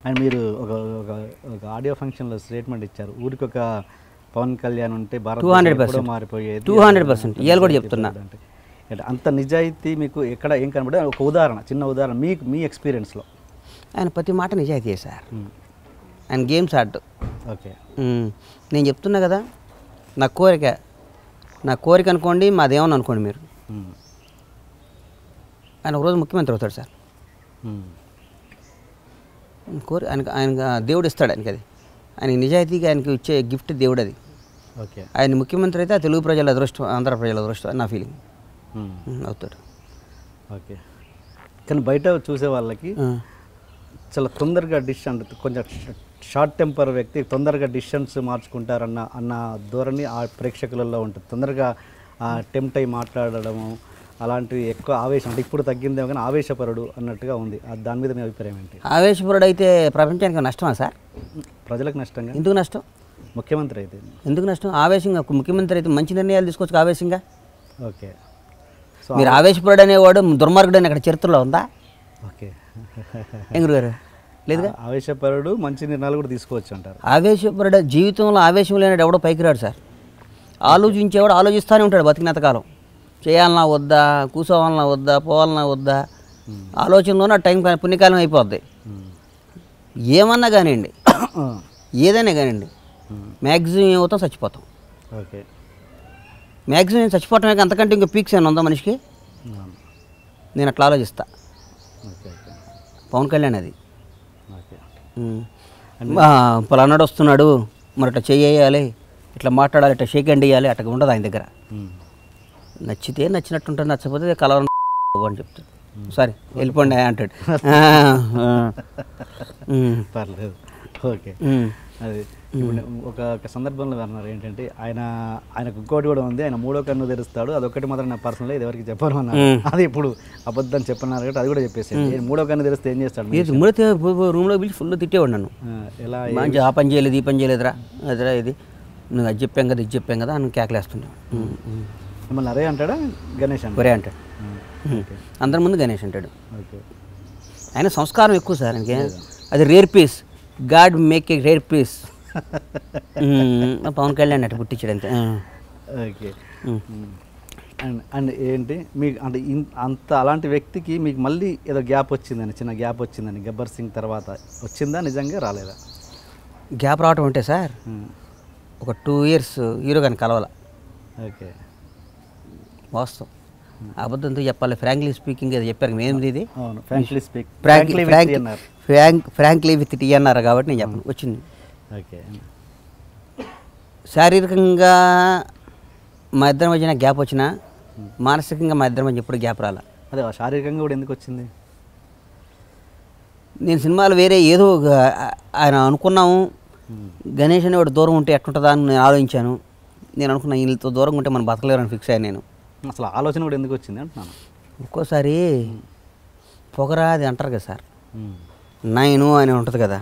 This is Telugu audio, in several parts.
అండ్ మీరు ఒక ఒక ఒక ఆడియో ఫంక్షన్లో స్టేట్మెంట్ ఇచ్చారు, ఊరికి ఒక పవన్ కళ్యాణ్ ఉంటే భారత్ 200% మారిపోయేది. 200% ఇవాళ కూడా చెప్తున్నా. అంటే అంత నిజాయితీ మీకు ఎక్కడ ఏం కనబడే? ఒక ఉదాహరణ, చిన్న ఉదాహరణ మీ ఎక్స్పీరియన్స్లో. ఆయన ప్రతి మాట నిజాయితీ సార్. ఆయన గేమ్స్ ఆడు. ఓకే. నేను చెప్తున్నా కదా, నా కోరిక అనుకోండి, మాదేమని అనుకోండి మీరు, ఆయన ఒకరోజు ముఖ్యమంత్రి అవుతాడు సార్. ఆయన దేవుడు ఇస్తాడు ఆయనకి, అది ఆయన నిజాయితీగా ఆయనకి ఇచ్చే గిఫ్ట్ దేవుడు అది. ఓకే. ఆయన ముఖ్యమంత్రి అయితే ఆ తెలుగు ప్రజల అదృష్టం, ఆంధ్ర ప్రజల అదృష్టం అని నా ఫీలింగ్. అవుతాడు. ఓకే. కానీ బయట చూసే వాళ్ళకి చాలా తొందరగా డిసిషన్, కొంచెం షార్ట్ టెంపర్ వ్యక్తి తొందరగా డిసిషన్స్ మార్చుకుంటారన్న ధోరణి ఆ ప్రేక్షకులలో ఉంటుంది. తొందరగా టెంప్ట్ అయి మాట్లాడడము అలాంటివి, ఎక్కువ ఆవేశం, అంటే ఇప్పుడు తగ్గిందేమో కానీ ఆవేశపరుడు అన్నట్టుగా ఉంది. దాని మీద మీ అభిప్రాయం ఏంటి? ఆవేశపరుడు అయితే ప్రపంచానికి నష్టమా సార్? ప్రజలకు నష్టంగా. ఎందుకు నష్టం? ముఖ్యమంత్రి అయితే ఎందుకు నష్టం? ఆవేశంగా ముఖ్యమంత్రి అయితే మంచి నిర్ణయాలు తీసుకోవచ్చు ఆవేశంగా. ఓకే. సో మీరు ఆవేశపరుడు అనేవాడు దుర్మార్గుడు అని అక్కడ చరిత్రలో ఉందా? ఓకే. ఎంగురు గారు లేదుగా. ఆవేశపరుడు మంచి నిర్ణయాలు కూడా తీసుకోవచ్చు అంటారు. ఆవేశపరుడు జీవితంలో ఆవేశం లేనివాడు ఎవడో పైకి రాడు సార్. ఆలోచించేవాడు ఆలోచిస్తూనే ఉంటాడు బతికినంత కాలం. చేయాలన్నా వద్దా, కూర్చోవాలన్నా వద్దా, పోవాలన్నా వద్దా, ఆలోచనలోనే టైం పుణ్యకాలం అయిపోద్ది. ఏమన్నా కానివ్వండి, ఏదైనా కానివ్వండి, మ్యాక్సిమం ఏమవుతాం, చచ్చిపోతాం. ఓకే. మ్యాక్సిమం చచ్చిపోవటమే, అంతకంటే ఇంకా పీక్స్ ఏమైనా ఉందా మనిషికి? నేను అట్లా ఆలోచిస్తా. పవన్ కళ్యాణ్ అది పలానాడు వస్తున్నాడు, మరి ఇట్లా చేయాలి, ఇట్లా మాట్లాడాలి, ఇట్లా షేక్ హ్యాండ్ ఇవ్వాలి, అట్లా ఉండదు ఆయన దగ్గర. నచ్చితే నచ్చినట్టు ఉంటుంది, నచ్చకపోతే కలవరం అని చెప్తాడు. సారీ వెళ్ళిపోండి అంటాడు. పర్లేదు. ఓకే. అది ఒక సందర్భంలో అన్నారు ఏంటంటే, ఆయనకు ఇంకోటి కూడా ఉంది, ఆయన మూడో కన్ను తెరుస్తాడు, అదొకటి మాత్రం నా పర్సనల్, ఇది ఎవరికి చెప్పను అన్నారు. అది ఇప్పుడు అబద్ధం చెప్పన్నారు కాబట్టి అది కూడా చెప్పేసి, మూడో కన్ను తెరిస్తే ఏం చేస్తాడు? మూడో రూమ్లో పిలిచి ఫుల్ తిట్టేవాడు నన్ను. ఎలా? మంచి ఆ పని చేయలేదు, ఈ పని చేయలేదురా, అదిరా ఇది, నువ్వు అది చెప్పాం కదా, ఇది చెప్పాం కదా అని కేకలేస్తున్నావు. మిమ్మల్ని అరే అంటాడా? గణేష్ అంటే ఒరే అంటాడు. అందరి ముందు గణేష్ అంటాడు. ఓకే. ఆయన సంస్కారం ఎక్కువ సార్ ఆయనకి. అది rare piece, God make a rare piece. Pawan Kalyan అట్టు పుట్టించాడు అంతే. ఓకే. అండ్ ఏంటి మీకు అంటే అంత అలాంటి వ్యక్తికి మీకు మళ్ళీ ఏదో గ్యాప్ వచ్చిందని, చిన్న గ్యాప్ వచ్చిందని గబ్బర్ సింగ్ తర్వాత వచ్చిందా? నిజంగా రాలేదా? గ్యాప్ రావటం అంటే సార్, ఒక 2 years హీరో కానీ కలవాల. ఓకే. వాస్తవం, అబద్ధంతో చెప్పాలి. ఫ్రాంక్లీ స్పీకింగ్ అది చెప్పారు ఏంది ఇది? ఫ్రాంక్లీ విత్ టీఎన్ఆర్ కాబట్టి నేను చెప్పను, వచ్చింది. ఓకే. శారీరకంగా మా ఇద్దరి మధ్యన గ్యాప్ వచ్చినా, మానసికంగా మా ఇద్దరి మధ్య ఎప్పుడు గ్యాప్ రాలా. అదే శారీరకంగా కూడా ఎందుకు వచ్చింది? నేను సినిమాలు వేరే ఏదో ఆయన అనుకున్నాము, గణేష్ అనేవాడు దూరం ఉంటే ఎట్టుంటుందా అని నేను ఆలోచించాను. నేను అనుకున్నా వీళ్ళతో దూరంగా ఉంటే మనం బతకలేరని ఫిక్స్ అయ్యాను నేను. అసలు ఆలోచన కూడా ఎందుకు వచ్చింది అంటున్నాను. ఒక్కోసారి పొగరా అది అంటారు కదా సార్, నేను అని ఉంటుంది కదా,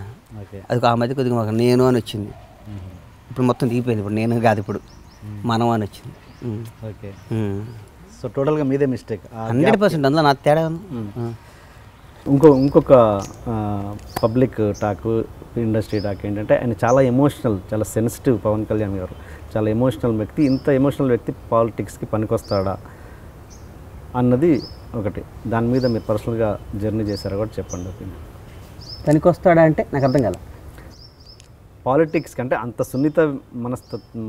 అది ఆ మధ్య కొద్దిగా మాకు నేను అని వచ్చింది. ఇప్పుడు మొత్తం దిగిపోయింది. ఇప్పుడు నేను కాదు, ఇప్పుడు మనం అని వచ్చింది. ఓకే. సో టోటల్గా మీదే మిస్టేక్ 100%. అందులో నా తేడా ఉంది. ఇంకొక పబ్లిక్ టాక్, ఇండస్ట్రీ టాక్ ఏంటంటే, ఆయన చాలా ఎమోషనల్, చాలా సెన్సిటివ్. పవన్ కళ్యాణ్ గారు చాలా ఎమోషనల్ వ్యక్తి. ఇంత ఎమోషనల్ వ్యక్తి పాలిటిక్స్కి పనికొస్తాడా అన్నది ఒకటి. దాని మీద మీరు పర్సనల్గా జర్నీ చేశారు కూడా చెప్పండి. పనికొస్తాడా అంటే నాకు అర్థం కాల. పాలిటిక్స్కి అంటే అంత సున్నిత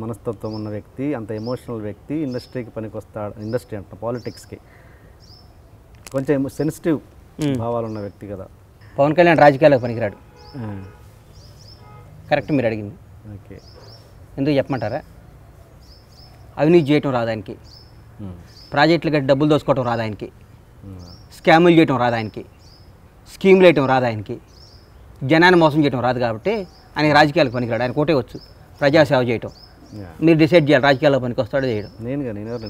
మనస్తత్వం ఉన్న వ్యక్తి, అంత ఎమోషనల్ వ్యక్తి ఇండస్ట్రీకి పనికొస్తాడు. ఇండస్ట్రీ అంట పాలిటిక్స్కి కొంచెం సెన్సిటివ్ భావాలు ఉన్న వ్యక్తి కదా. పవన్ కళ్యాణ్ రాజకీయాలకు పనికిరాడు. కరెక్ట్ మీరు అడిగింది. ఓకే. ఎందుకు చెప్పమంటారా? అవినీతి చేయటం రాదు ఆయనకి, ప్రాజెక్టులు కట్టి డబ్బులు దోసుకోవటం రాదు ఆయనకి, స్కాములు చేయటం రాదు ఆయనకి, స్కీములు వేయటం రాదు ఆయనకి, జనాన్ని మోసం చేయటం రాదు. కాబట్టి ఆయన రాజకీయాలకు పనికిరాడు. ఆయన కోటే వచ్చు ప్రజాసేవ చేయటం. మీరు డిసైడ్ చేయాలి రాజకీయాల్లో పనికి వస్తాడో చేయడం. నేను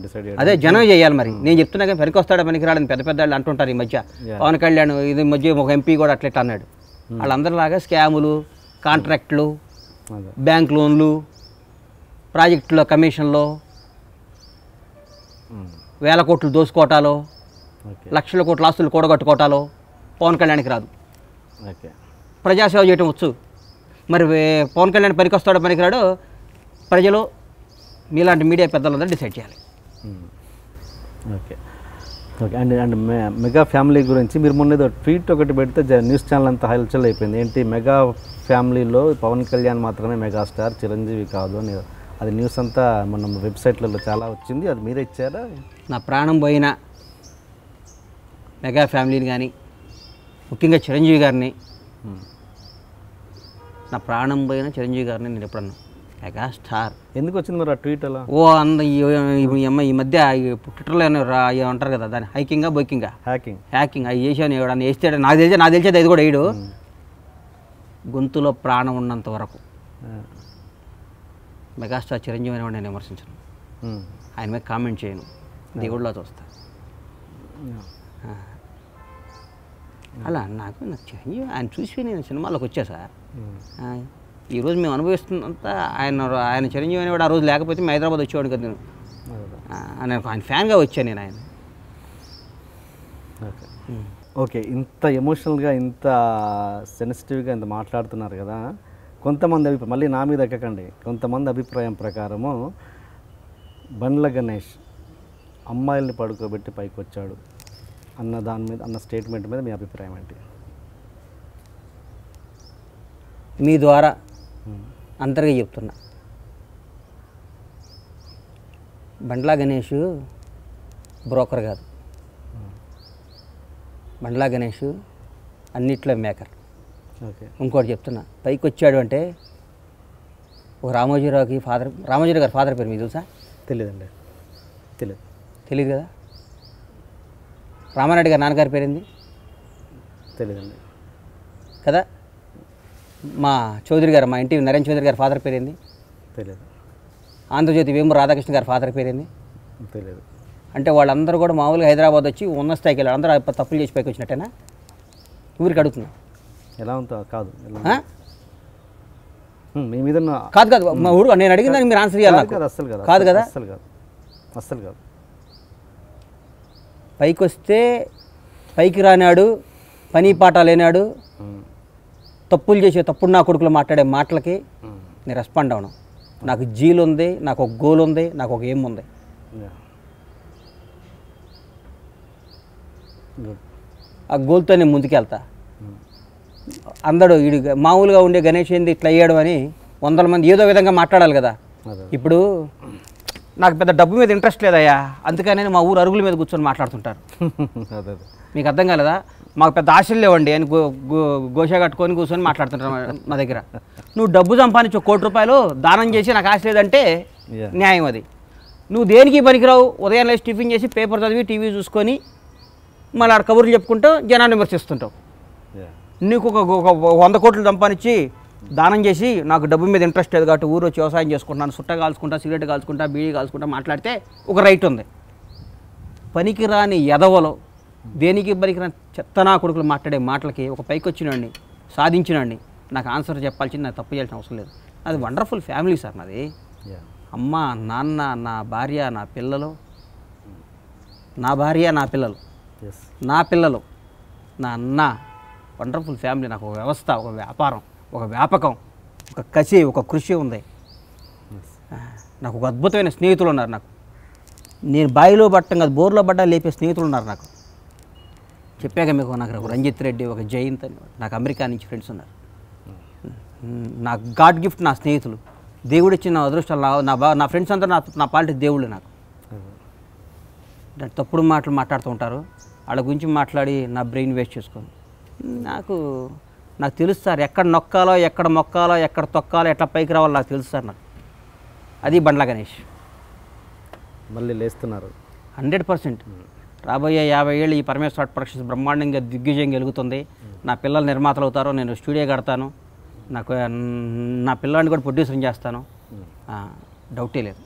డిసైడ్ చేయాలి. అదే జనం చేయాలి. మరి నేను చెప్తున్నా కానీ పనికి వస్తాడా పనికిరాడని పెద్ద పెద్ద వాళ్ళు అంటుంటారు ఈ మధ్య. పవన్ కళ్యాణ్ ఇది మధ్య ఒక ఎంపీ కూడా అట్లెట్ అన్నాడు. వాళ్ళందరిలాగా స్కాములు, కాంట్రాక్టులు, బ్యాంక్ లోన్లు, ప్రాజెక్టులో కమిషన్లో వేల కోట్లు దోసుకోవటాలో, లక్షల కోట్ల ఆస్తులు కూడగట్టుకోవటాలో పవన్ కళ్యాణ్కి రాదు. ప్రజాసేవ చేయటం వచ్చు. మరి పవన్ కళ్యాణ్ పనికొస్తాడో పనికిరాడో ప్రజలు మీలాంటి మీడియా పెద్దలందరూ డిసైడ్ చేయాలి. Okay okay. And mega family గురించి మీరు మొన్న ఏదో ట్వీట్ ఒకటి పెడితే న్యూస్ ఛానల్ అంతా హల్చల్ అయిపోయింది. ఏంటి మెగా ఫ్యామిలీలో పవన్ కళ్యాణ్ మాత్రమే మెగాస్టార్, చిరంజీవి కాదు అని. అది న్యూస్ అంతా మన వెబ్సైట్లలో చాలా వచ్చింది. అది మీరే ఇచ్చారా? నా ప్రాణం పోయిన మెగా ఫ్యామిలీని కానీ ముఖ్యంగా చిరంజీవి గారిని, నా ప్రాణం పోయిన చిరంజీవి గారిని నేను ఎప్పుడన్నా మెగాస్టార్ ఎందుకు వచ్చింది మరి ఆ ట్వీట్ అలా? ఈ మధ్య ట్విట్టర్లో అంటారు కదా, దాన్ని హైకింగా బైకింగా హ్యాకింగ్ అవి చేసాను. ఎవడన్నా వేస్తే నాకు తెలిసేది అది కూడా వేయడు. గొంతులో ప్రాణం ఉన్నంత వరకు మెగాస్టార్ చిరంజీవి అనేవాడు నేను విమర్శించను, ఆయన మీద కామెంట్ చేయను, దేవుడిలో చూస్తాను. అలా నాకు చిరంజీవి ఆయన చూసి నేను సినిమాలోకి వచ్చా సార్. ఈరోజు మేము అనుభవిస్తున్నంత ఆయన చిరంజీవి అనేవాడు ఆ రోజు లేకపోతే మేము హైదరాబాద్ వచ్చేవాడు కదా. నేను ఆయన ఫ్యాన్గా వచ్చాను నేను ఆయన. ఓకే, ఇంత ఎమోషనల్గా ఇంత సెన్సిటివ్గా ఇంత మాట్లాడుతున్నారు కదా. కొంతమంది మళ్ళీ నా మీద ఎక్కకండి, కొంతమంది అభిప్రాయం ప్రకారము బండ్ల గణేష్ అమ్మాయిల్ని పడుకోబెట్టి పైకి వచ్చాడు అన్న దాని మీద, అన్న స్టేట్మెంట్ మీద మీ అభిప్రాయం ఏంటి? మీ ద్వారా అంతర్గా చెప్తున్నా, బండ్లా గణేష్ బ్రోకర్ కాదు, బండ్లా గణేష్ అన్నిట్లో మేకర్. ఓకే, ఇంకోటి చెప్తున్నా, పైకి వచ్చాడు అంటే ఒక రామోజీరావు గారి ఫాదర్ పేరు మీకు తెలుసా? తెలియదండి. తెలియదు కదా. రామారెడ్డి గారి నాన్నగారి పేరేంది? తెలియదండి కదా. మా చౌదరి గారు, మా ఇంటి నరేంద్ర చౌదరి గారి ఫాదర్ పేరేంది? తెలియదు. ఆంధ్రజ్యోతి వేమూరు రాధాకృష్ణ గారి ఫాదర్ పేరేంది? తెలియదు. అంటే వాళ్ళందరూ కూడా మామూలుగా హైదరాబాద్ వచ్చి ఉన్న స్థాయికి వెళ్ళారు. అందరూ తప్పులు చేసి పైకి వచ్చినట్టేనా? ఊరికి అడుగుతున్నా. ఎలా ఉంటుందో కాదు, మీ మీద కాదు మా ఊరు నేను అడిగిన దానికి మీరు ఆన్సర్ చేయాలి. అస్సలు కాదు. కాదు కదా, అస్సలు కాదు. పైకి వస్తే పైకి రానాడు, పని పాట లేనాడు, తప్పులు చేసే తప్పుడు నా కొడుకులు మాట్లాడే మాటలకి నేను రెస్పాండ్ అవను. నాకు జీల్ ఉంది, నాకు ఒక గోల్ ఉంది, నాకు ఒక ఏం ఉంది. ఆ గోల్తో నేను ముందుకెళ్తా. అందరూ వీడు మామూలుగా ఉండే గణేష్ ఏంది ఇట్లా అయ్యాడు అని 100 మంది ఏదో విధంగా మాట్లాడాలి కదా. ఇప్పుడు నాకు పెద్ద డబ్బు మీద ఇంట్రెస్ట్ లేదయ్యా, అందుకని మా ఊరు అరుగుల మీద కూర్చొని మాట్లాడుతుంటారు. మీకు అర్థం కాలేదా? మాకు పెద్ద ఆశలు లేవండి అని గోషా కట్టుకొని కూర్చొని మాట్లాడుతుంటారు మా దగ్గర. నువ్వు డబ్బు సంపాదించు 1 కోటి రూపాయలు దానం చేసి నాకు ఆశ లేదంటే న్యాయం అది. నువ్వు దేనికి పనికిరావు, ఉదయం లేచి టిఫిన్ చేసి పేపర్ చదివి టీవీ చూసుకొని మళ్ళీ ఆడ కబుర్లు చెప్పుకుంటూ జనాన్ని విమర్శిస్తుంటావు. నీకు ఒక 100 కోట్లు సంపాదించి దానం చేసి నాకు డబ్బు మీద ఇంట్రెస్ట్ లేదు కాబట్టి ఊరు వచ్చి వ్యవసాయం చేసుకుంటాను, సుట్ట కాల్చుకుంటా, సిగరెట్ కాల్చుకుంటా, బీడీ కాల్చుకుంటా మాట్లాడితే ఒక రైట్ ఉంది. పనికిరాని ఎదవలో దేనికి పనికిరాని చెత్తనా కొడుకులు మాట్లాడే మాటలకి ఒక పైకి వచ్చినండి, సాధించినండి, నాకు ఆన్సర్ చెప్పాల్సింది, నాకు తప్పు చేయాల్సిన అవసరం లేదు. అది వండర్ఫుల్ ఫ్యామిలీ సార్ నాది. అమ్మ, నాన్న, నా భార్య, నా పిల్లలు, నా భార్య, నా పిల్లలు, నా పిల్లలు, నా అన్న, వండర్ఫుల్ ఫ్యామిలీ. నాకు ఒక వ్యవస్థ, ఒక వ్యాపారం, ఒక వ్యాపకం, ఒక కసి, ఒక కృషి ఉంది. నాకు ఒక అద్భుతమైన స్నేహితులు ఉన్నారు. నాకు నేను బాయిలో పట్టం కాదు, బోర్లో పడ్డా లేపే స్నేహితులు ఉన్నారు నాకు. చెప్పాక మీకు, నాకు ఒక రంజిత్ రెడ్డి, ఒక జయంత్ అని నాకు అమెరికా నుంచి ఫ్రెండ్స్ ఉన్నారు. నాకు గాడ్ గిఫ్ట్ నా స్నేహితులు, దేవుడిచ్చిన నా అదృష్టం. నా ఫ్రెండ్స్ అంతా నా పాలిటీ దేవుళ్ళు. నాకు తప్పుడు మాటలు మాట్లాడుతూ ఉంటారు, వాళ్ళ గురించి మాట్లాడి నా బ్రెయిన్ వేస్ట్ చేసుకోను. నాకు తెలుసు సార్, ఎక్కడ నొక్కాలో, ఎక్కడ మొక్కాలో, ఎక్కడ తొక్కాలో, ఎట్లా పైకి రావాలో నాకు తెలుసు సార్. నాకు అది బండ్ల గణేష్. మళ్ళీ లేస్తున్నారు 100%. రాబోయే 50 ఏళ్ళు ఈ పరమేశ్వర ఆర్ట్ ప్రొడక్షన్స్ బ్రహ్మాండంగా దిగ్విజయం కలుగుతుంది. నా పిల్లలు నిర్మాతలు అవుతారు, నేను స్టూడియో కడతాను, నాకు నా పిల్లవాడిని కూడా ప్రొడ్యూసర్ చేస్తాను, డౌటే లేదు.